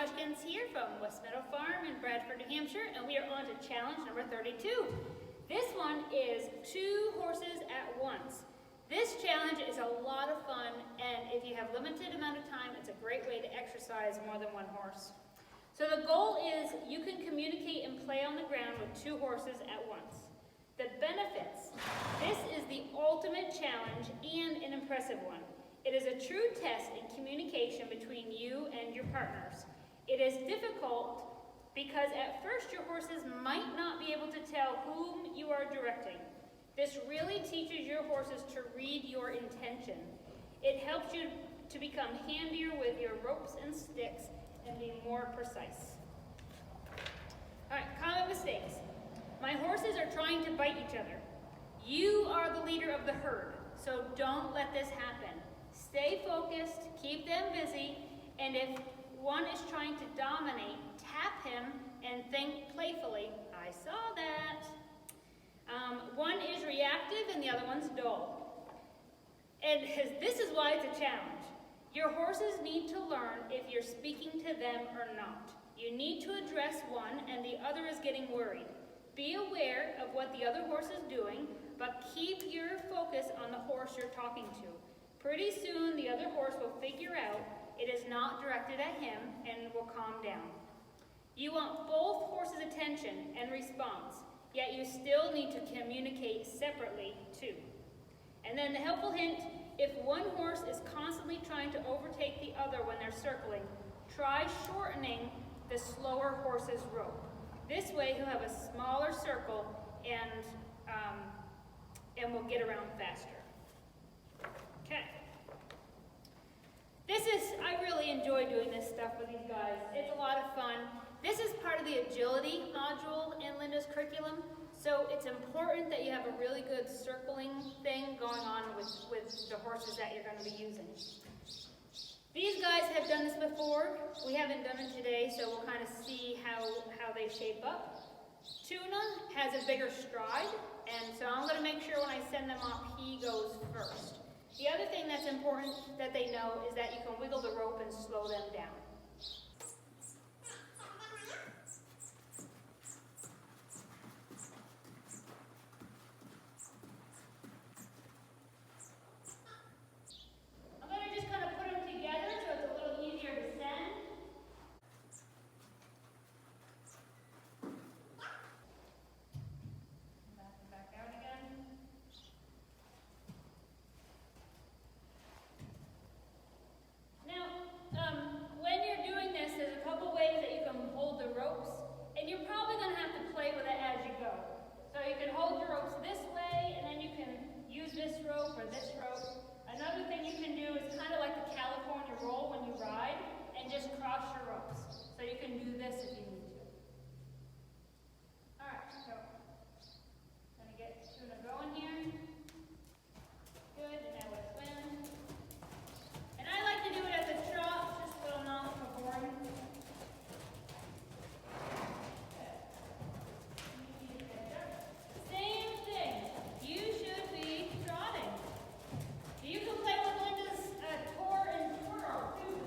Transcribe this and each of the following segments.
Hodgkins here from West Meadow Farm in Bradford, New Hampshire, and we are on to challenge number 32. This one is 2 horses at once. This challenge is a lot of fun, and if you have limited amount of time, it's a great way to exercise more than 1 horse. So the goal is you can communicate and play on the ground with 2 horses at once. The benefits. This is the ultimate challenge and an impressive one. It is a true test in communication between you and your partners. It is difficult because at first your horses might not be able to tell whom you are directing. This really teaches your horses to read your intention. It helps you to become handier with your ropes and sticks and be more precise. All right, common mistakes. My horses are trying to bite each other. You are the leader of the herd, so don't let this happen. Stay focused, keep them busy, and if one is trying to dominate, tap him and think playfully, I saw that. One is reactive and the other one's dull. And this is why it's a challenge. Your horses need to learn if you're speaking to them or not. You need to address one and the other is getting worried. Be aware of what the other horse is doing, but keep your focus on the horse you're talking to. Pretty soon, the other horse will figure out it is not directed at him and will calm down. You want both horses' attention and response, yet you still need to communicate separately too. And then the helpful hint, if one horse is constantly trying to overtake the other when they're circling, try shortening the slower horse's rope. This way he'll have a smaller circle and will get around faster. Okay. I really enjoy doing this stuff with these guys. It's a lot of fun. This is part of the agility module in Linda's curriculum, so it's important that you have a really good circling thing going on with the horses that you're going to be using. These guys have done this before. We haven't done it today, so we'll kind of see how they shape up. Tuna has a bigger stride, and so I'm going to make sure when I send them off, he goes first. The other thing that's important that they know is that you can wiggle the rope and slow them down. I'm going to just kind of put them together so it's a little easier to send. Back out again. Now, when you're doing this, there's a couple ways that you can hold the ropes, and you're probably going to have to play with it as you go. So you can hold your ropes this way, and then you can use this rope or this rope. Another thing you can do is kind of like the California roll when you ride, and just cross your ropes. So you can do this if you need to. All right, so I'm going to get Tuna going here. Good, and now let's swim. And I like to do it at the trot, just so I'm not boring. Same thing. You should be trotting. You can play with Linda's tour and twirl too.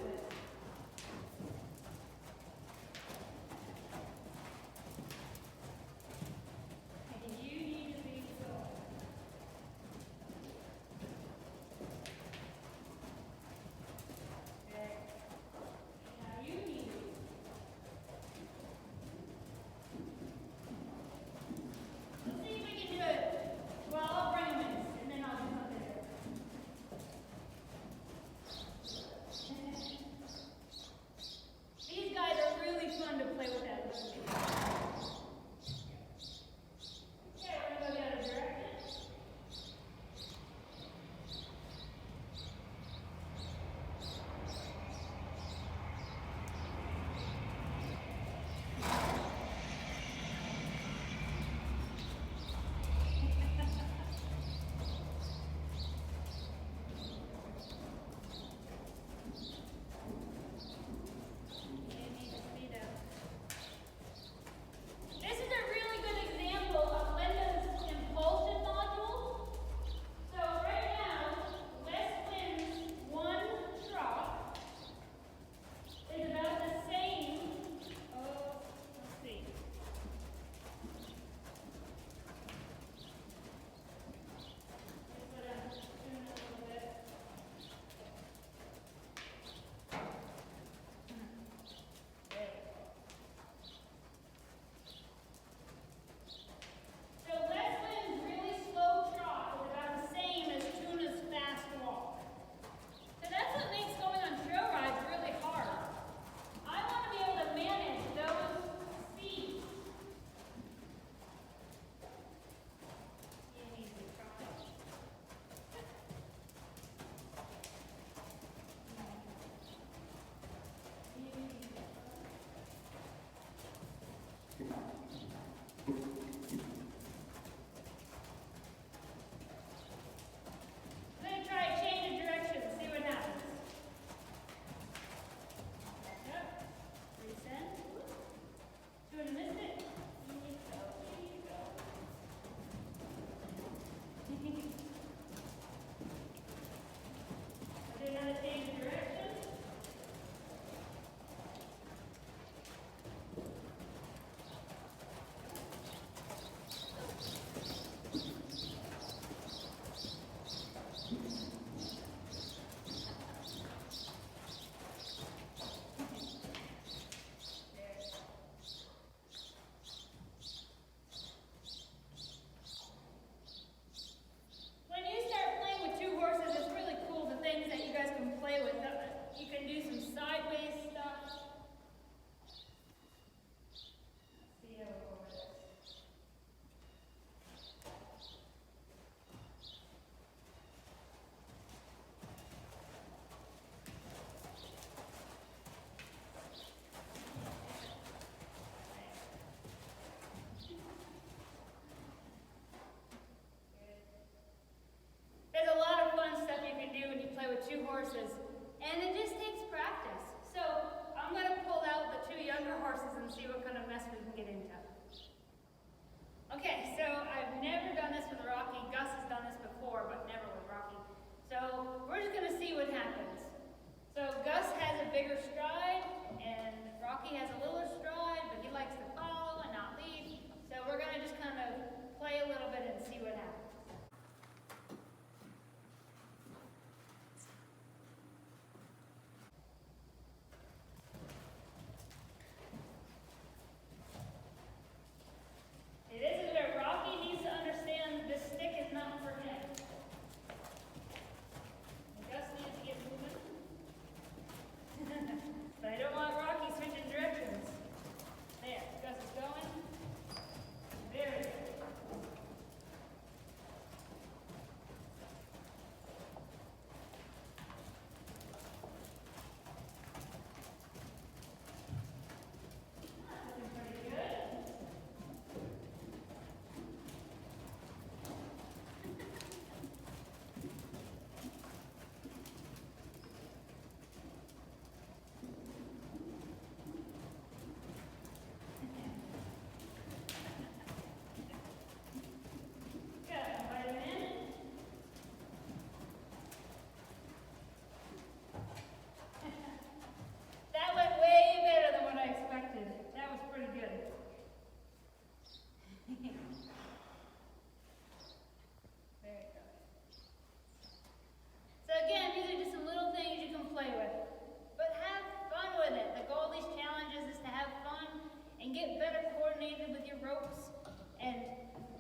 get better coordinated with your ropes and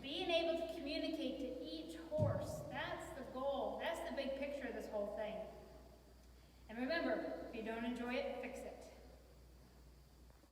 being able to communicate to each horse. That's the goal. That's the big picture of this whole thing. And remember, if you don't enjoy it, fix it.